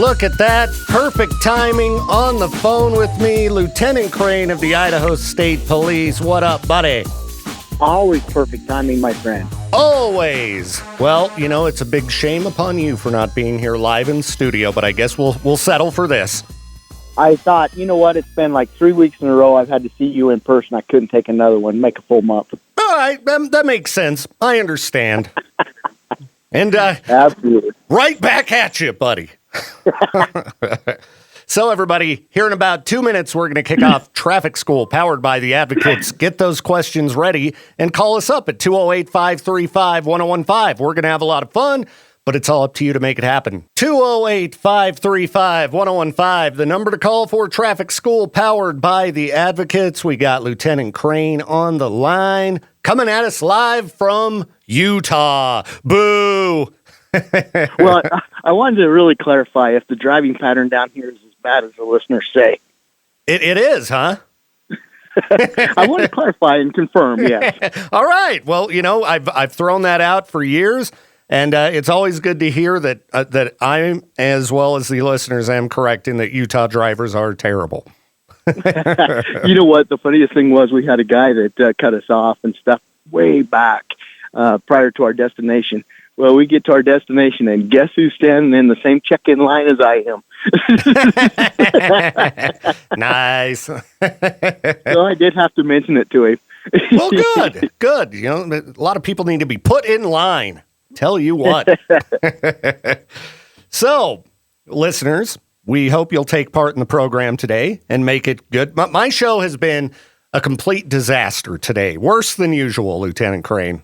Look at that. Perfect timing. On the phone with me, Lieutenant Crane of the Idaho State Police. What up, buddy? Always perfect timing, my friend. Always. Well, you know, it's a big shame upon you for not being here live in studio, but I guess we'll settle for this. I thought, you know what? It's been like 3 weeks in a row I've had to see you in person. I couldn't take another one, make a full month. All right, that makes sense. I understand. And Absolutely. Right back at you, buddy. So, everybody, here in about 2 minutes, we're going to kick off Traffic School, powered by the Advocates. Get those questions ready and call us up at 208-535-1015. We're going to have a lot of fun, but it's all up to you to make it happen. 208-535-1015, the number to call for Traffic School, powered by the Advocates. We got Lieutenant Crane on the line, coming at us live from Utah. Boo! Well, I wanted to really clarify if the driving pattern down here is as bad as the listeners say. It is, huh? I want to clarify and confirm, yes. All right. Well, you know, I've thrown that out for years, and it's always good to hear that I, as well as the listeners, am correct in that Utah drivers are terrible. You know what? The funniest thing was we had a guy that cut us off and stuff way back prior to our destination. Well, we get to our destination, and guess who's standing in the same check-in line as I am? Nice. So I did have to mention it to him. Well, good. You know, a lot of people need to be put in line. Tell you what. So, listeners, we hope you'll take part in the program today and make it good. My show has been a complete disaster today. Worse than usual, Lieutenant Crane.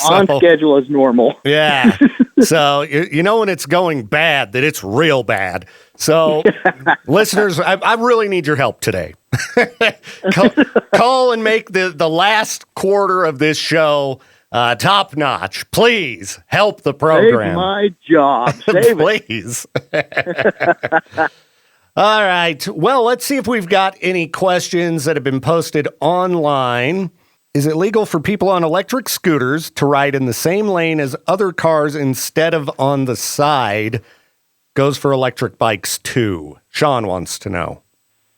On schedule as normal. Yeah. So, you know when it's going bad, that it's real bad. So, listeners, I really need your help today. Call and make the last quarter of this show top notch. Please help the program. Save my job. Save Please. All right. Well, let's see if we've got any questions that have been posted online. Is it legal for people on electric scooters to ride in the same lane as other cars instead of on the side? Goes for electric bikes, too. Sean wants to know.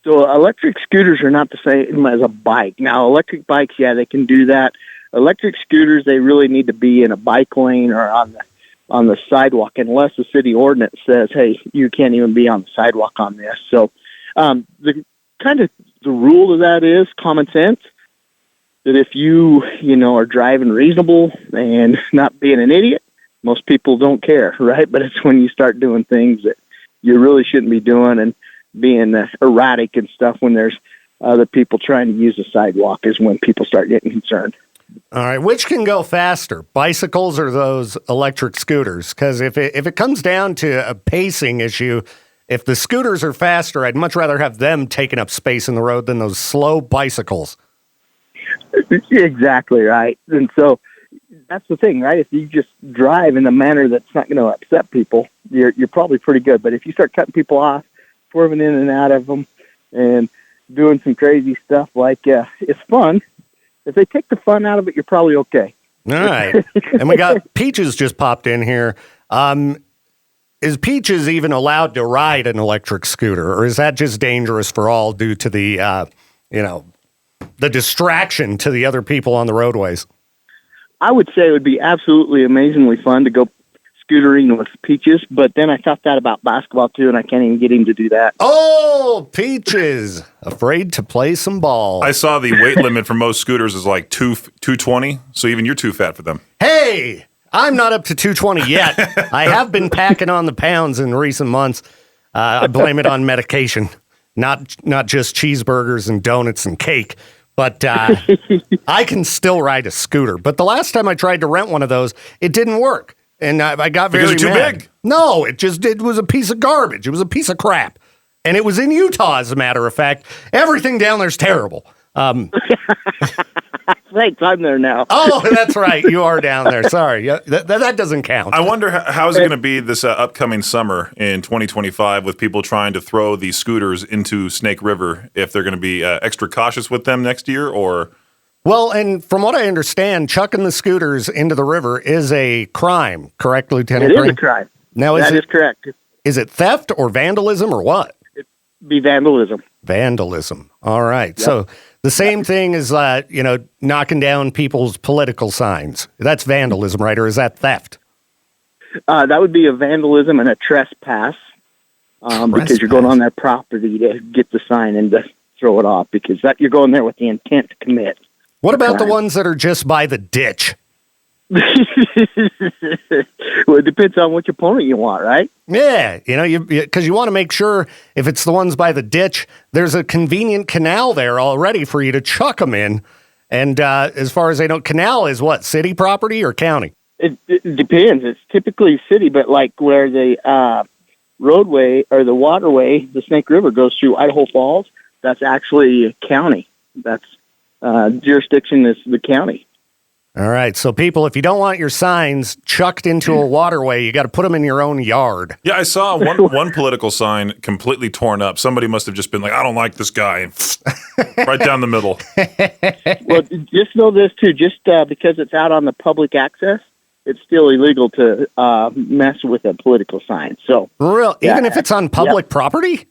So electric scooters are not the same as a bike. Now, electric bikes, yeah, they can do that. Electric scooters, they really need to be in a bike lane or on the sidewalk, unless the city ordinance says, hey, you can't even be on the sidewalk on this. So the rule of that is common sense. That if you are driving reasonable and not being an idiot, most people don't care, right? But it's when you start doing things that you really shouldn't be doing and being erratic and stuff when there's other people trying to use the sidewalk is when people start getting concerned. All right, which can go faster, bicycles or those electric scooters? Because if it comes down to a pacing issue, if the scooters are faster, I'd much rather have them taking up space in the road than those slow bicycles. Exactly right. And so that's the thing, right? If you just drive in a manner that's not going to upset people, you're probably pretty good. But if you start cutting people off, swerving in and out of them, and doing some crazy stuff, it's fun. If they take the fun out of it, you're probably okay. All right. And we got Peaches just popped in here. Is Peaches even allowed to ride an electric scooter, or is that just dangerous for all due to the, the distraction to the other people on the roadways? I would say it would be absolutely amazingly fun to go scootering with Peaches, but then I thought that about basketball too, and I can't even get him to do that. Oh, Peaches, afraid to play some ball. I saw the weight limit for most scooters is like 220, so even you're too fat for them. Hey, I'm not up to 220 yet. I have been packing on the pounds in recent months. I blame it on medication, not just cheeseburgers and donuts and cake. But I can still ride a scooter. But the last time I tried to rent one of those, it didn't work. And I got very mad. Because it's too big? No, it was a piece of garbage. It was a piece of crap. And it was in Utah, as a matter of fact. Everything down there's terrible. Thanks, I'm there now. Oh, that's right. You are down there. Sorry. That doesn't count. I wonder how is it going to be this upcoming summer in 2025 with people trying to throw these scooters into Snake River, if they're going to be extra cautious with them next year, or... Well, and from what I understand, chucking the scooters into the river is a crime, correct, Lieutenant It Green? is a crime. Now, That is correct. is it theft or vandalism or what? Be vandalism. Vandalism. All right. Yep. So the same thing as, knocking down people's political signs. That's vandalism, right? Or is that theft? That would be a vandalism and a trespass, because you're going on their property to get the sign and to throw it off, because that you're going there with the intent to commit. What about the ones that are just by the ditch? Well, it depends on which opponent you want, right? Yeah, because you want to make sure if it's the ones by the ditch, there's a convenient canal there already for you to chuck them in. And as far as I know, canal is what, city property or county? It depends. It's typically city, but like where the roadway or the waterway, the Snake River goes through Idaho Falls, that's actually county. That's jurisdiction is the county. All right. So people, if you don't want your signs chucked into a waterway, you got to put them in your own yard. Yeah, I saw one political sign completely torn up. Somebody must have just been like, I don't like this guy. Right down the middle. Well, just know this, too. Just because it's out on the public access, it's still illegal to mess with a political sign. So, Even if it's on public property?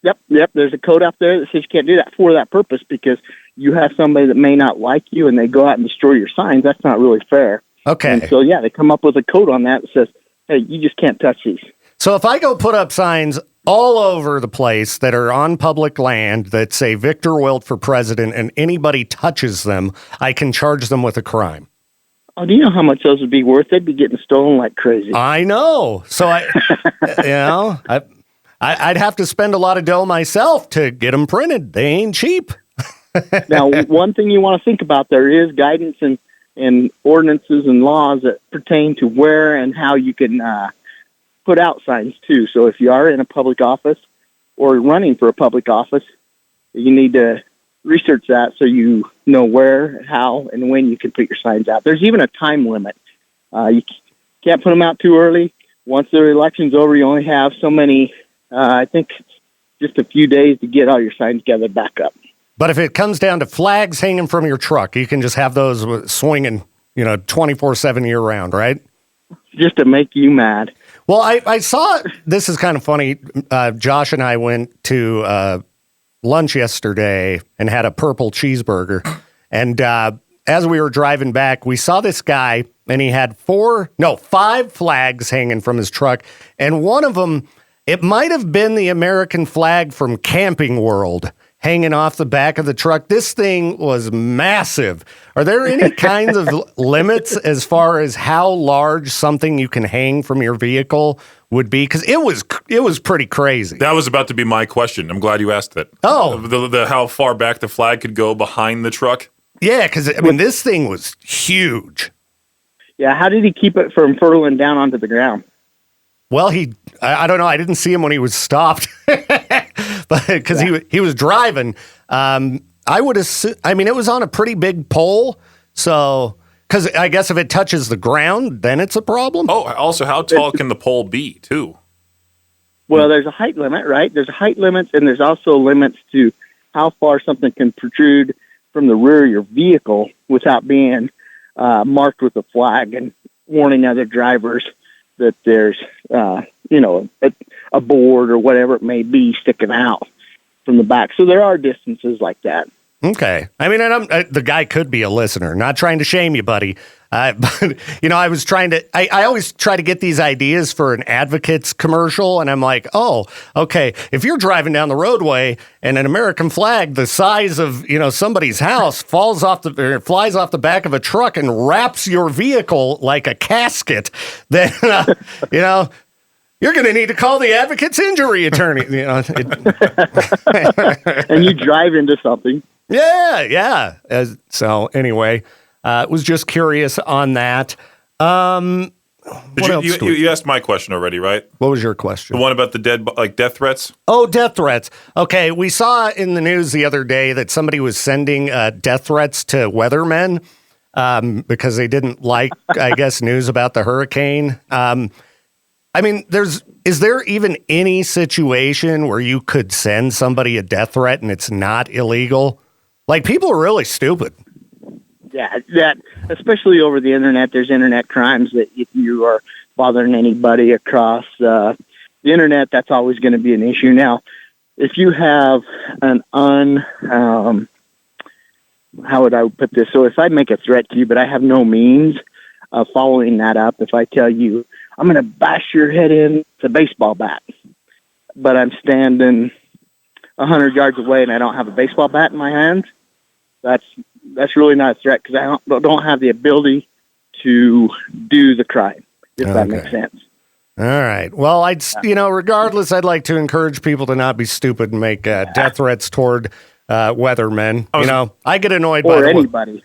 Yep. There's a code out there that says you can't do that for that purpose, because you have somebody that may not like you and they go out and destroy your signs. That's not really fair. Okay. And so, they come up with a code on that says, hey, you just can't touch these. So if I go put up signs all over the place that are on public land that say Victor Wilt for president and anybody touches them, I can charge them with a crime. Oh, do you know how much those would be worth? They'd be getting stolen like crazy. I know. So I'd have to spend a lot of dough myself to get them printed. They ain't cheap. Now, one thing you want to think about, there is guidance and ordinances and laws that pertain to where and how you can put out signs, too. So if you are in a public office or running for a public office, you need to research that so you know where, how, and when you can put your signs out. There's even a time limit. You can't put them out too early. Once the election's over, you only have so many, I think just a few days to get all your signs gathered back up. But if it comes down to flags hanging from your truck, you can just have those swinging, 24/7 year round, right? Just to make you mad. Well, I saw, this is kind of funny. Josh and I went to lunch yesterday and had a purple cheeseburger. And as we were driving back, we saw this guy and he had 5 flags hanging from his truck. And one of them, it might have been the American flag from Camping World hanging off the back of the truck. This thing was massive. Are there any kinds of limits as far as how large something you can hang from your vehicle would be? Because it was pretty crazy. That was about to be my question. I'm glad you asked that. Oh. The how far back the flag could go behind the truck? Yeah, because, this thing was huge. Yeah, how did he keep it from furling down onto the ground? Well, I don't know. I didn't see him when he was stopped, but because he was driving. I would assume. I mean, it was on a pretty big pole, so because I guess if it touches the ground, then it's a problem. Oh, also, how tall can the pole be, too? Well, there's a height limit, right? There's a height limit, and there's also limits to how far something can protrude from the rear of your vehicle without being marked with a flag and warning other drivers that there's, a board or whatever it may be sticking out from the back. So there are distances like that. Okay. I mean, the guy could be a listener. Not trying to shame you, buddy. But, I was trying to, I always try to get these ideas for an Advocates commercial. And I'm like, oh, okay. If you're driving down the roadway and an American flag the size of, somebody's house flies off the back of a truck and wraps your vehicle like a casket, then, you're going to need to call the Advocates injury attorney. And you drive into something. Yeah. So anyway, was just curious on that. What else? You asked my question already, right? What was your question? The one about the death threats? Oh, death threats. Okay, we saw in the news the other day that somebody was sending death threats to weathermen because they didn't like, I guess, news about the hurricane. I mean, is there even any situation where you could send somebody a death threat and it's not illegal? Like, people are really stupid. Yeah, that especially over the internet. There's internet crimes that if you are bothering anybody across the internet, that's always going to be an issue. Now, if you have an how would I put this? So if I make a threat to you, but I have no means of following that up, if I tell you, I'm going to bash your head in with a baseball bat, but I'm standing 100 yards away and I don't have a baseball bat in my hands, that's really not a threat because I don't have the ability to do the crime, if that makes sense. All right. Well, regardless, I'd like to encourage people to not be stupid and make death threats toward weathermen. I get annoyed by anybody.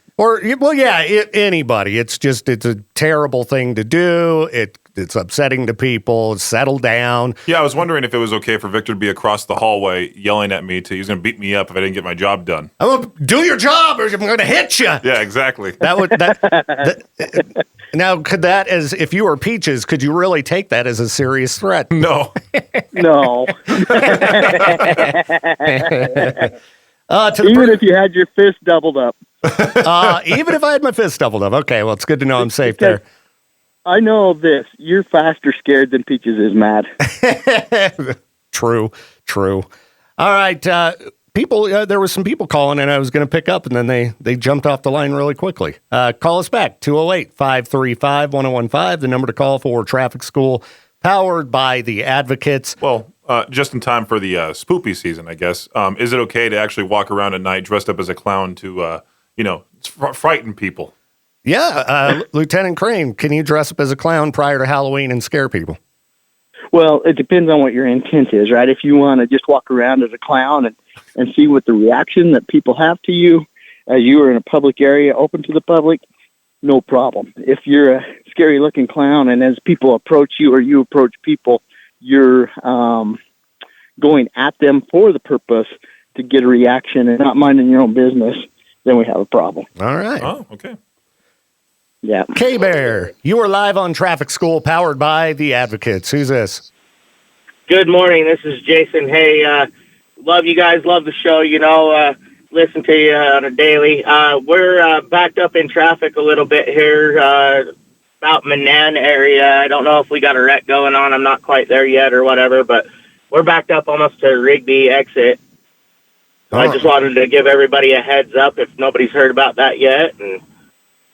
Anybody. It's a terrible thing to do. It's upsetting to people. Settle down. Yeah, I was wondering if it was okay for Victor to be across the hallway yelling at me he's going to beat me up if I didn't get my job done. I'm going to do your job or I'm going to hit you. Yeah, exactly. Now, if you were Peaches, could you really take that as a serious threat? No. No. Even if you had your fist doubled up. Even if I had my fist doubled up. Okay, well, it's good to know I'm safe there. I know this. You're faster scared than Peaches is mad. True. All right. There were some people calling and I was going to pick up and then they jumped off the line really quickly. Call us back, 208-535-1015, the number to call for Traffic School, powered by the Advocates. Well, just in time for the spoopy season, I guess. Is it okay to actually walk around at night dressed up as a clown to, frighten people? Yeah. Lieutenant Crane, can you dress up as a clown prior to Halloween and scare people? Well, it depends on what your intent is, right? If you want to just walk around as a clown and see what the reaction that people have to you as you are in a public area open to the public, no problem. If you're a scary-looking clown and as people approach you or you approach people, you're going at them for the purpose to get a reaction and not minding your own business, then we have a problem. All right. Oh, okay. Yeah. K-Bear, you are live on Traffic School, powered by the Advocates. Who's this? Good morning. This is Jason. Hey, love you guys. Love the show. Listen to you on a daily. We're backed up in traffic a little bit here, about Manan area. I don't know if we got a wreck going on. I'm not quite there yet or whatever, but we're backed up almost to Rigby exit. I just wanted to give everybody a heads up if nobody's heard about that yet. And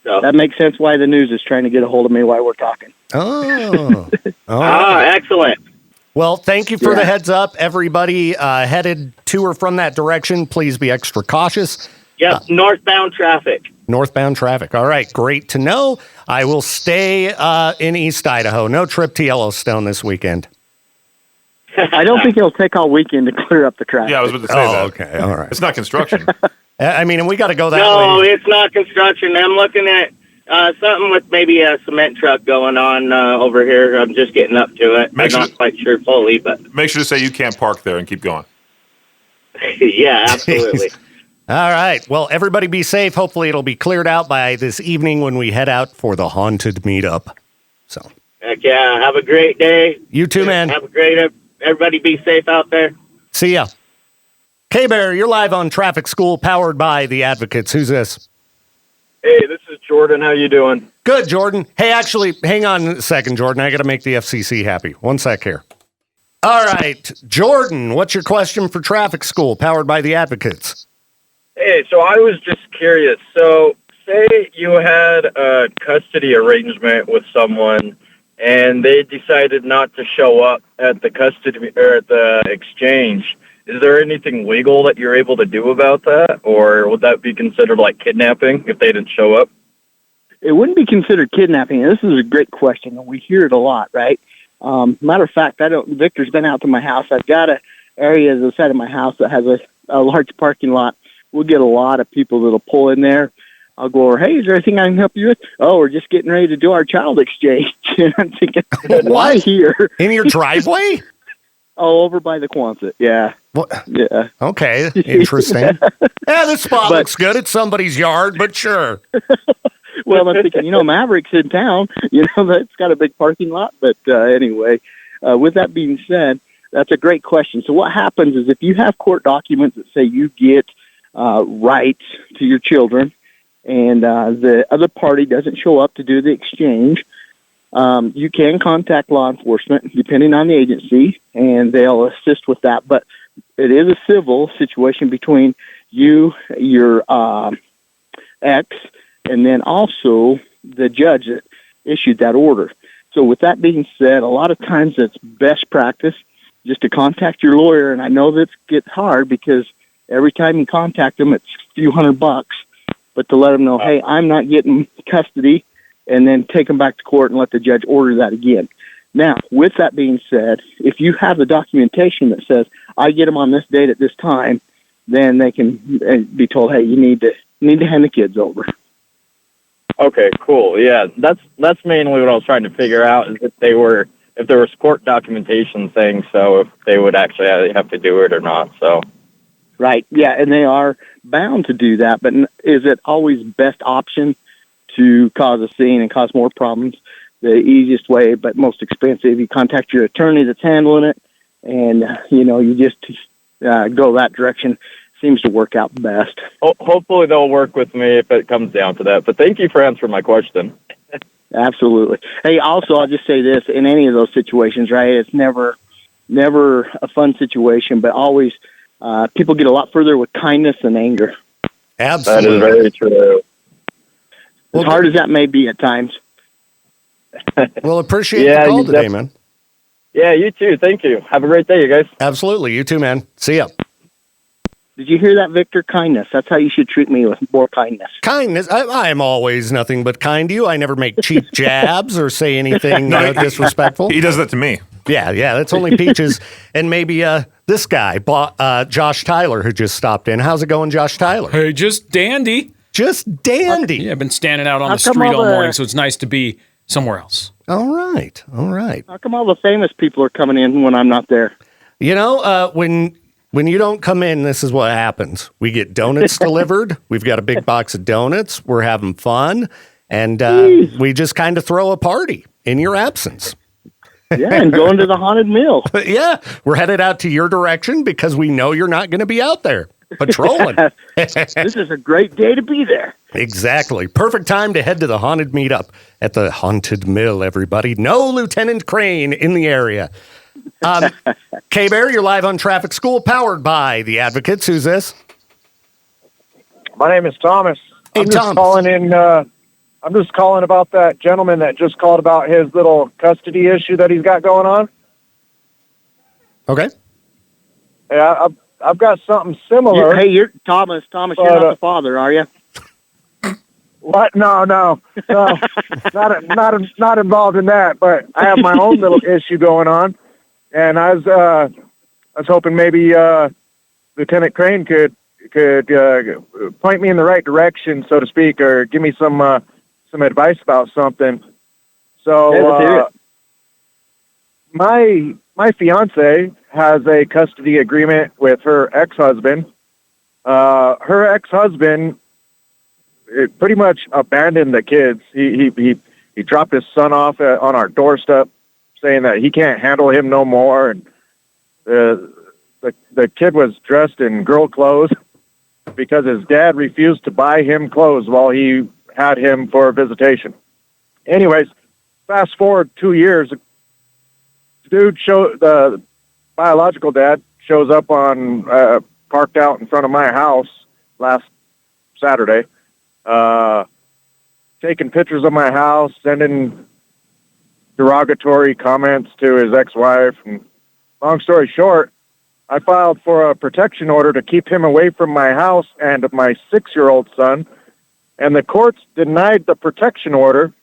so that makes sense why the news is trying to get a hold of me while we're talking. Oh. Excellent. Well, thank you for the heads up. Everybody headed to or from that direction, please be extra cautious. Yep, northbound traffic. Northbound traffic. All right, great to know. I will stay in East Idaho. No trip to Yellowstone this weekend. I don't think it'll take all weekend to clear up the traffic. Yeah, I was about to say that. Okay, all right. It's not construction. And we got to go that way. No, it's not construction. I'm looking at something with maybe a cement truck going on over here. I'm just getting up to it. I'm not quite sure fully, but make sure to say you can't park there and keep going. Yeah, absolutely. All right. Well, everybody be safe. Hopefully it'll be cleared out by this evening when we head out for the haunted meetup. So. Heck yeah. Have a great day. You too, man. Have a great. Everybody be safe out there. See ya. K-Bear, you're live on Traffic School, powered by the Advocates. Who's this? Hey, this is Jordan. How you doing? Good, Jordan. Hey, actually, hang on a second, Jordan. I got to make the FCC happy. One sec here. All right, Jordan, what's your question for Traffic School, powered by the Advocates? Hey, so I was just curious. So, say you had a custody arrangement with someone, and they decided not to show up at the custody or at the exchange. Is there anything legal that you're able to do about that, or would that be considered like kidnapping if they didn't show up? It wouldn't be considered kidnapping. This is a great question, and we hear it a lot, right? Matter of fact, Victor's been out to my house. I've got an area at the side of my house that has a large parking lot. We'll get a lot of people that'll pull in there. I'll go over, hey, is there anything I can help you with? Oh, we're just getting ready to do our child exchange. And I'm thinking, why here? In your driveway? Oh, over by the Quonset, yeah. What? Yeah. Okay, interesting. Yeah, this spot looks good. It's somebody's yard, but sure. Well, I'm thinking, Maverick's in town. That's got a big parking lot. But anyway, with that being said, that's a great question. So what happens is if you have court documents that say you get rights to your children and the other party doesn't show up to do the exchange, You can contact law enforcement, depending on the agency, and they'll assist with that. But it is a civil situation between you, your ex, and then also the judge that issued that order. So with that being said, a lot of times it's best practice just to contact your lawyer. And I know that gets hard because every time you contact them, it's a few $100, but to let them know, hey, I'm not getting custody, and then take them back to court and let the judge order that again. Now, with that being said, if you have the documentation that says, I get them on this date at this time, then they can be told, hey, you need to hand the kids over. Okay, cool. Yeah, that's mainly what I was trying to figure out, is if there was court documentation saying so, if they would actually have to do it or not. So, right, yeah, and they are bound to do that. But is it always best option to cause a scene and cause more problems? The easiest way, but most expensive, you contact your attorney that's handling it, and you just go that direction. Seems to work out best. Hopefully they'll work with me if it comes down to that. But thank you for answering my question. Absolutely. Hey, also, I'll just say this, in any of those situations, right, it's never a fun situation, but always people get a lot further with kindness than anger. Absolutely. That is very true. As hard as that may be at times. Well, appreciate the call today, man. Yeah, you too. Thank you. Have a great day, you guys. Absolutely. You too, man. See ya. Did you hear that, Victor? Kindness. That's how you should treat me, with more kindness. Kindness. I am always nothing but kind to you. I never make cheap jabs or say anything disrespectful. He does that to me. Yeah. That's only Peaches and maybe this guy, Josh Tyler, who just stopped in. How's it going, Josh Tyler? Hey, just dandy. Just dandy. Yeah, I've been standing out on the street all morning, so it's nice to be somewhere else. All right. How come all the famous people are coming in when I'm not there? When you don't come in, this is what happens. We get donuts delivered. We've got a big box of donuts. We're having fun. And we just kind of throw a party in your absence. Yeah, and going to the haunted mill. Yeah, we're headed out to your direction because we know you're not going to be out there patrolling. This is a great day to be there. Exactly. Perfect time to head to the haunted meetup at the haunted mill, everybody. No Lieutenant Crane in the area. K-Bear, you're live on Traffic School, powered by The Advocates. Who's this? My name is Thomas. Hey, I'm just Thomas. calling in. I'm just calling about that gentleman that just called about his little custody issue that he's got going on. Okay. Yeah, I've got something similar. You're Thomas. Thomas, you're not the father, are you? What? No, not involved in that. But I have my own little issue going on, and I was hoping maybe Lieutenant Crane could point me in the right direction, so to speak, or give me some advice about something. So my fiance has a custody agreement with her ex-husband. Her ex-husband pretty much abandoned the kids. He dropped his son off on our doorstep, saying that he can't handle him no more. And the kid was dressed in girl clothes because his dad refused to buy him clothes while he had him for a visitation. Anyways, fast forward 2 years, the biological dad shows up on parked out in front of my house last Saturday, taking pictures of my house, sending derogatory comments to his ex-wife. And long story short, I filed for a protection order to keep him away from my house and my 6-year-old son, and the courts denied the protection order.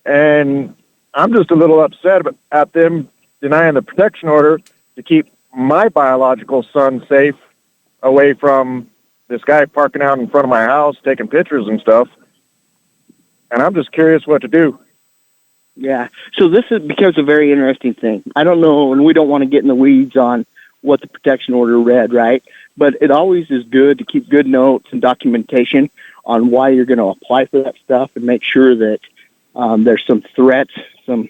And I'm just a little upset at them denying the protection order to keep my biological son safe away from this guy parking out in front of my house, taking pictures and stuff. And I'm just curious what to do. Yeah. So this becomes a very interesting thing. I don't know, and we don't want to get in the weeds on what the protection order read, right? But it always is good to keep good notes and documentation on why you're going to apply for that stuff, and make sure that there's some threats, some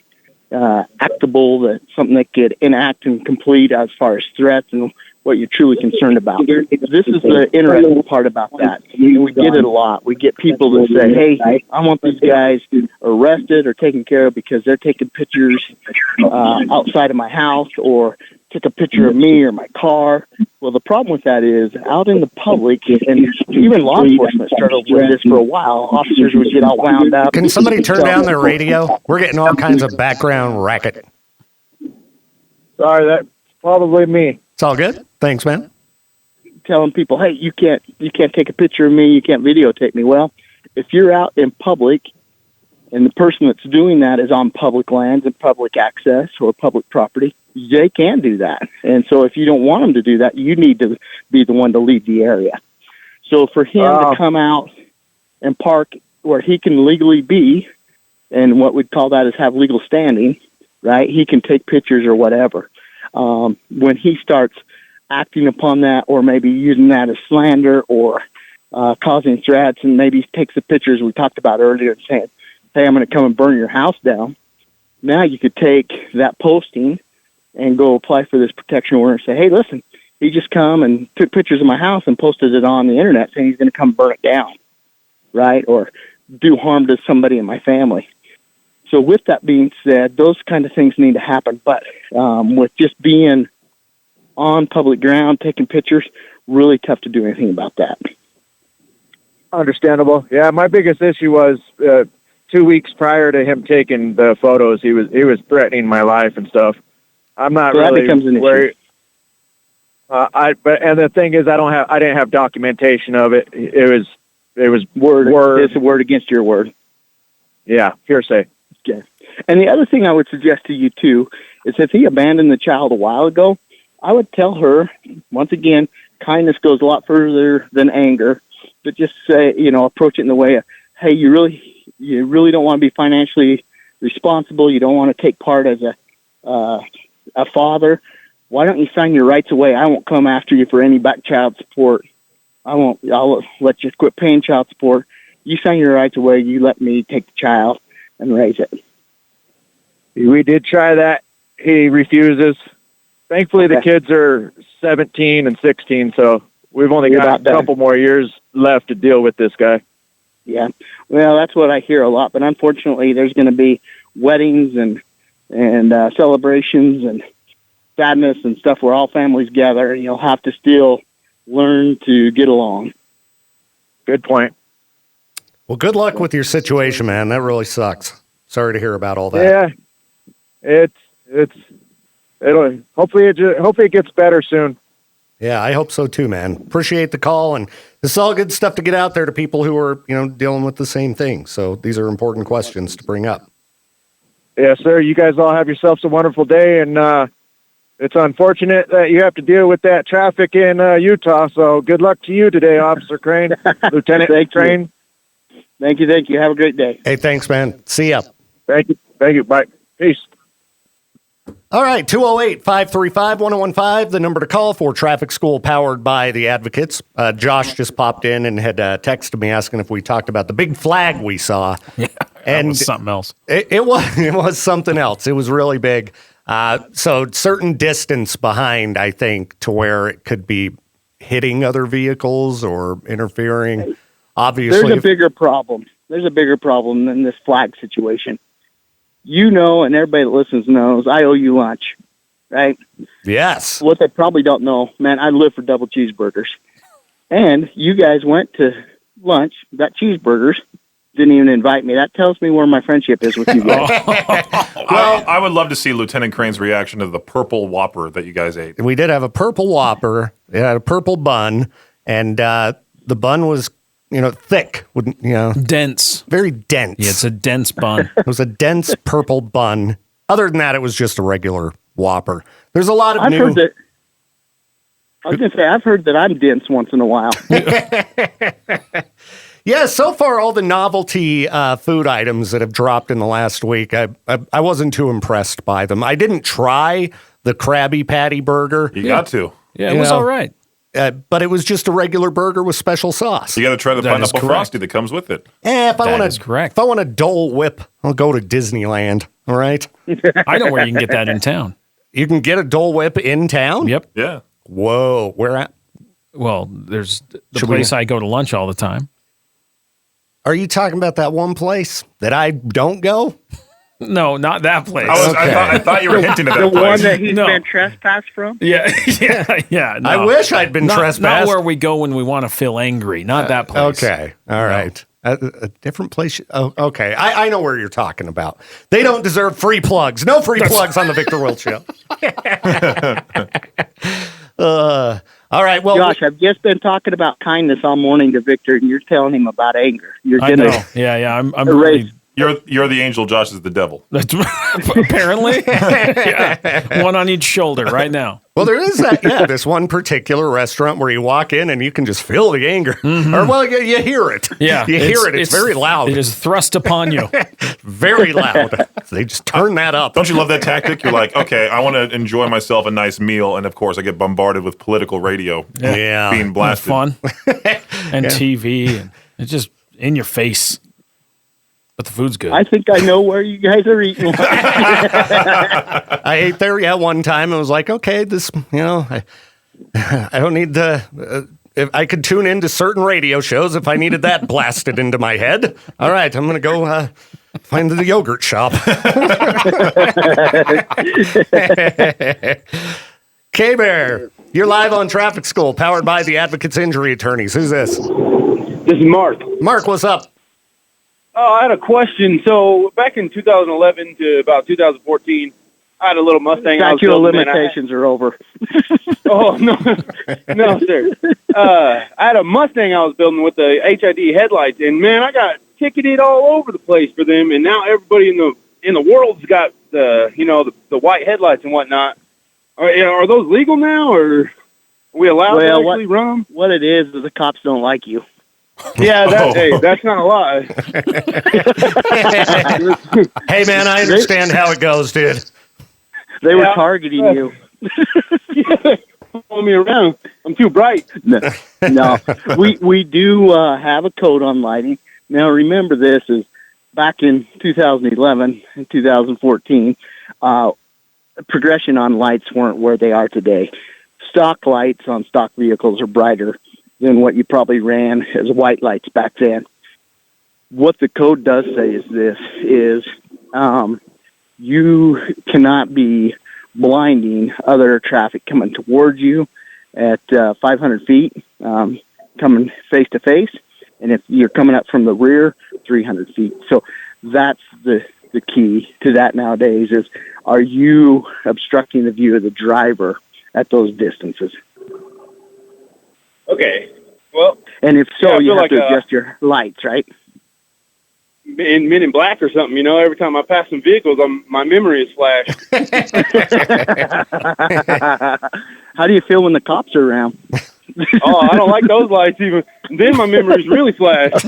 actable, that something that could enact and complete as far as threats, and what you're truly concerned about. This is the interesting part about that. And we get it a lot. We get people that say, hey, I want these guys arrested or taken care of because they're taking pictures outside of my house or took a picture of me or my car. Well, the problem with that is out in the public, and even law enforcement started with this for a while, officers would get all wound up. Can somebody turn down their radio? We're getting all kinds of background racket. Sorry, that's probably me. It's all good. Thanks, man. Telling people, hey, you can't take a picture of me, you can't videotape me. Well, if you're out in public and the person that's doing that is on public lands and public access or public property, they can do that. And so if you don't want them to do that, you need to be the one to leave the area. So for him to come out and park where he can legally be, and what we'd call that is have legal standing, right? He can take pictures or whatever. When he starts acting upon that or maybe using that as slander or causing threats, and maybe takes the pictures we talked about earlier and saying, hey, I'm going to come and burn your house down. Now you could take that posting and go apply for this protection order and say, hey, listen, he just come and took pictures of my house and posted it on the internet saying he's going to come burn it down, right? Or do harm to somebody in my family. So with that being said, those kind of things need to happen. But with just being on public ground, taking pictures, really tough to do anything about that. Understandable. Yeah, my biggest issue was 2 weeks prior to him taking the photos, he was threatening my life and stuff. I'm not so really that becomes an worried. issue. And the thing is, I didn't have documentation of it. It was word. It's a word against your word. Yeah, hearsay. Okay. And the other thing I would suggest to you too is if he abandoned the child a while ago, I would tell her, once again, kindness goes a lot further than anger, but just say, approach it in the way of, hey, you really don't want to be financially responsible. You don't want to take part as a father. Why don't you sign your rights away? I won't come after you for any back child support. I'll let you quit paying child support. You sign your rights away. You let me take the child and raise it. We did try that. He refuses. Thankfully, the kids are 17 and 16, so we've only got a couple more years left to deal with this guy. Yeah. Well, that's what I hear a lot, but unfortunately, there's going to be weddings and celebrations and sadness and stuff where all families gather, and you'll have to still learn to get along. Good point. Well, good luck with your situation, man. That really sucks. Sorry to hear about all that. Yeah, hopefully it gets better soon. Yeah, I hope so too, man. Appreciate the call, and this is all good stuff to get out there to people who are, dealing with the same thing. So these are important questions to bring up. Yes, sir. You guys all have yourselves a wonderful day, and it's unfortunate that you have to deal with that traffic in Utah. So good luck to you today, Officer Crane, Lieutenant Crane. Thank you. Have a great day. Hey, thanks, man. See ya. Thank you. Bye. Peace. All right, 208-535-1015, the number to call for Traffic School powered by the Advocates. Josh just popped in and had texted me asking if we talked about the big flag we saw. Yeah, and that was something else. It was something else. It was really big. So certain distance behind, I think, to where it could be hitting other vehicles or interfering. Obviously, there's a bigger problem. There's a bigger problem than this flag situation. And everybody that listens knows, I owe you lunch, right? Yes. What they probably don't know, man, I live for double cheeseburgers. And you guys went to lunch, got cheeseburgers, didn't even invite me. That tells me where my friendship is with you guys. Well, I would love to see Lieutenant Crane's reaction to the purple Whopper that you guys ate. We did have a purple Whopper. It had a purple bun, and the bun was thick, dense, very dense. Yeah, it's a dense bun. It was a dense purple bun. Other than that, it was just a regular Whopper. There's a lot of I've heard that I'm dense once in a while. Yeah, so far all the novelty food items that have dropped in the last week, I wasn't too impressed by them. I didn't try the Krabby Patty burger. You got to. Yeah, it was all right. But it was just a regular burger with special sauce. You got to try the pineapple frosty that comes with it. If I want a Dole Whip, I'll go to Disneyland. All right. I know where you can get that in town. You can get a Dole Whip in town? Yep. Yeah. Whoa, where at? Well, there's the place I go to lunch all the time. Are you talking about that one place that I don't go? No, not that place. I thought you were hinting at that The place. one that he's been trespassed from? Yeah. No. I wish I'd been trespassed. Not where we go when we want to feel angry. Not that place. Okay. All right. A different place. Oh, okay. I know where you're talking about. They don't deserve free plugs. No free plugs on the Victor Wilt Show. All right. Well, Josh, I've just been talking about kindness all morning to Victor, and you're telling him about anger. You're I gonna know. Yeah. I'm erase. really, You're the angel. Josh is the devil. that's apparently. Yeah. One on each shoulder right now. well, there is that. Yeah, this one particular restaurant where you walk in and you can just feel the anger. Or well, you hear it. Yeah. you hear it. It's very loud. It is thrust upon you. Very loud. They just turn that up. Don't you love that tactic? You're like, okay, I want to enjoy myself a nice meal, and of course, I get bombarded with political radio Yeah. being blasted. Fun. And TV. And it's just in your face. But the food's good. I think I know where you guys are eating. I ate there, one time. It was like, okay, this, I don't need the. If I could tune into certain radio shows if I needed that blasted into my head. All right, I'm going to go find the yogurt shop. K-Bear, you're live on Traffic School, powered by the Advocates Injury Attorneys. Who's this? This is Mark. Mark, what's up? Oh, I had a question. So back in 2011 to about 2014, I had a little Mustang. Statute of limitations are over. Oh, no. No, sir. I had a Mustang I was building with the HID headlights, and, man, I got ticketed all over the place for them, and now everybody in the world's got the white headlights and whatnot. Are those legal now, or are we allowed to actually run them? What it is the cops don't like you. Yeah, that's not a lie. Hey, man, I understand how it goes, dude. They were targeting you. Yeah, follow me around. I'm too bright. No. We do have a code on lighting. Now, remember this is back in 2011 and 2014, progression on lights weren't where they are today. Stock lights on stock vehicles are brighter than what you probably ran as white lights back then. What the code does say is this, you cannot be blinding other traffic coming towards you at 500 feet, coming face to face. And if you're coming up from the rear, 300 feet. So that's the key to that nowadays is, are you obstructing the view of the driver at those distances? Okay. Well, and if so, you have like to adjust your lights, right? In Men in Black or something, every time I pass some vehicles, my memory is flashed. How do you feel when the cops are around? Oh, I don't like those lights even. Then my memory is really flashed.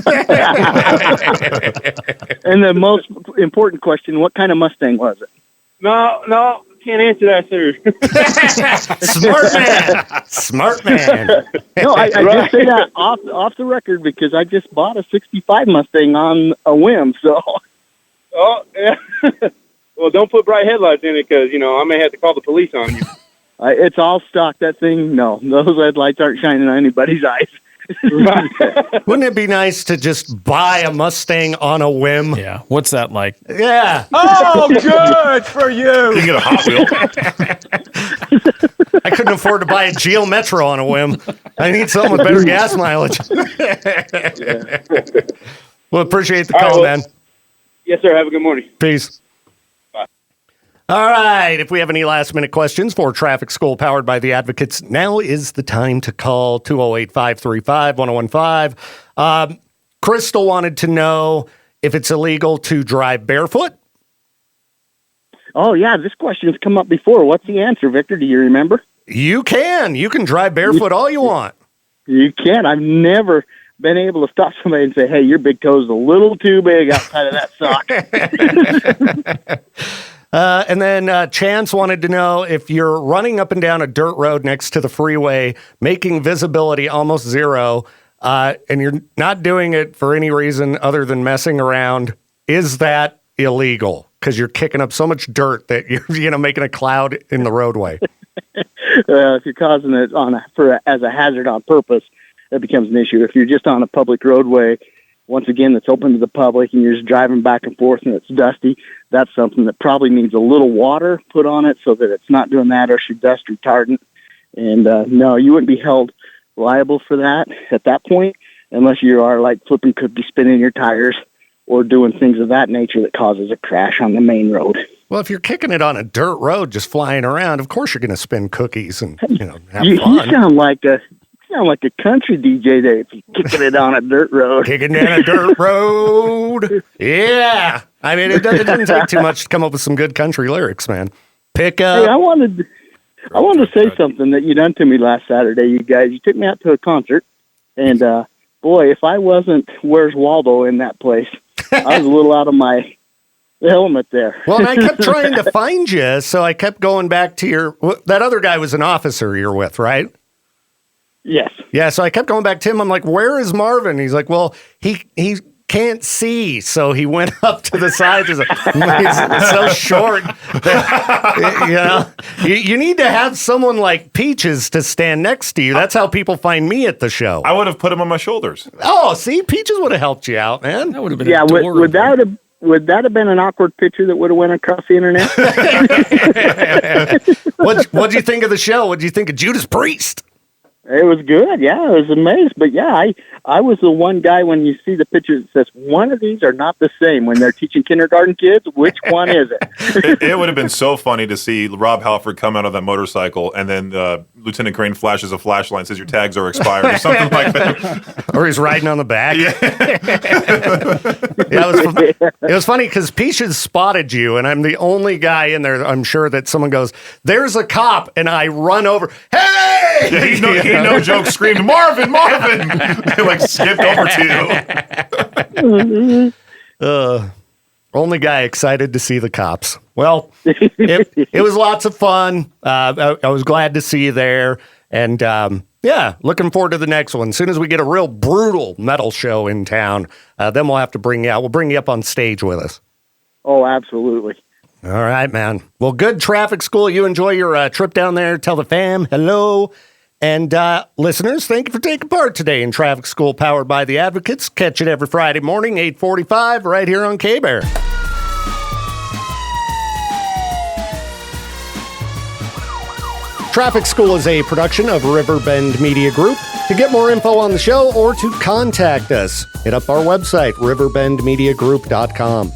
And the most important question, what kind of Mustang was it? No, can't answer that, sir. Smart man. No, I just say that off the record because I just bought a 65 Mustang on a whim, so. Oh, yeah. Well, don't put bright headlights in it because, I may have to call the police on you. It's all stock, that thing. No, those headlights aren't shining on anybody's eyes. Wouldn't it be nice to just buy a Mustang on a whim? Yeah. What's that like? Yeah. Oh, good for you. You can get a Hot Wheel. I couldn't afford to buy a Geo Metro on a whim. I need something with better gas mileage. Well, appreciate the call, man. Yes, sir. Have a good morning. Peace. All right. If we have any last-minute questions for Traffic School powered by the Advocates, now is the time to call 208-535-1015. Crystal wanted to know if it's illegal to drive barefoot. Oh, yeah, this question has come up before. What's the answer, Victor? Do you remember? You can. You can drive barefoot all you want. You can. I've never been able to stop somebody and say, hey, your big toe's a little too big outside of that sock. And then Chance wanted to know if you're running up and down a dirt road next to the freeway, making visibility almost zero, and you're not doing it for any reason other than messing around, is that illegal? Because you're kicking up so much dirt that you're making a cloud in the roadway. If you're causing it as a hazard on purpose, that becomes an issue. If you're just on a public roadway, once again, that's open to the public, and you're just driving back and forth and it's dusty, that's something that probably needs a little water put on it so that it's not doing that, or should dust retardant. And no, you wouldn't be held liable for that at that point, unless you are like flipping cookies, spinning your tires, or doing things of that nature that causes a crash on the main road. Well, if you're kicking it on a dirt road, just flying around, of course you're going to spin cookies and have fun. You sound like a country DJ there. If you're kicking it on a dirt road, kicking down a dirt road. Yeah, I mean it doesn't take too much to come up with some good country lyrics, man. Pick up. Hey, I wanted to say something that you done to me last Saturday. You guys, you took me out to a concert, and boy, if I wasn't Where's Waldo in that place, I was a little out of my element there. Well, and I kept trying to find you, so I kept going back to that other guy was an officer you're with, right? Yes. Yeah, so I kept going back to him. I'm like, where is Marvin? He's like, well, he can't see, so he went up to the side. He's so short that, you need to have someone like Peaches to stand next to you. That's how people find me at the show. I would have put him on my shoulders. Oh, see, Peaches would have helped you out, man. That would have been adorable. Would that have been an awkward picture that would have went across the internet? What'd you think of the show? What'd you think of Judas Priest? It was good. Yeah, I was amazed. But yeah, I was the one guy when you see the picture that says one of these are not the same when they're teaching kindergarten kids. Which one is it? It would have been so funny to see Rob Halford come out of that motorcycle, and then Lieutenant Crane flashes a flashlight and says your tags are expired or something like that. Or he's riding on the back. Yeah, it was funny because Peaches spotted you, and I'm the only guy in there. I'm sure that someone goes, "There's a cop," and I run over. Hey! Yeah, he no joke screamed, "Marvin, Marvin!" They like skipped over to you. Only guy excited to see the cops. Well, it was lots of fun. I was glad to see you there. And yeah, looking forward to the next one. As soon as we get a real brutal metal show in town, then we'll have to bring you out. We'll bring you up on stage with us. Oh, absolutely. All right, man. Well, good traffic school. You enjoy your trip down there. Tell the fam hello. And listeners, thank you for taking part today in Traffic School powered by the Advocates. Catch it every Friday morning, 8:45, right here on K-Bear. Traffic School is a production of Riverbend Media Group. To get more info on the show or to contact us, hit up our website, riverbendmediagroup.com.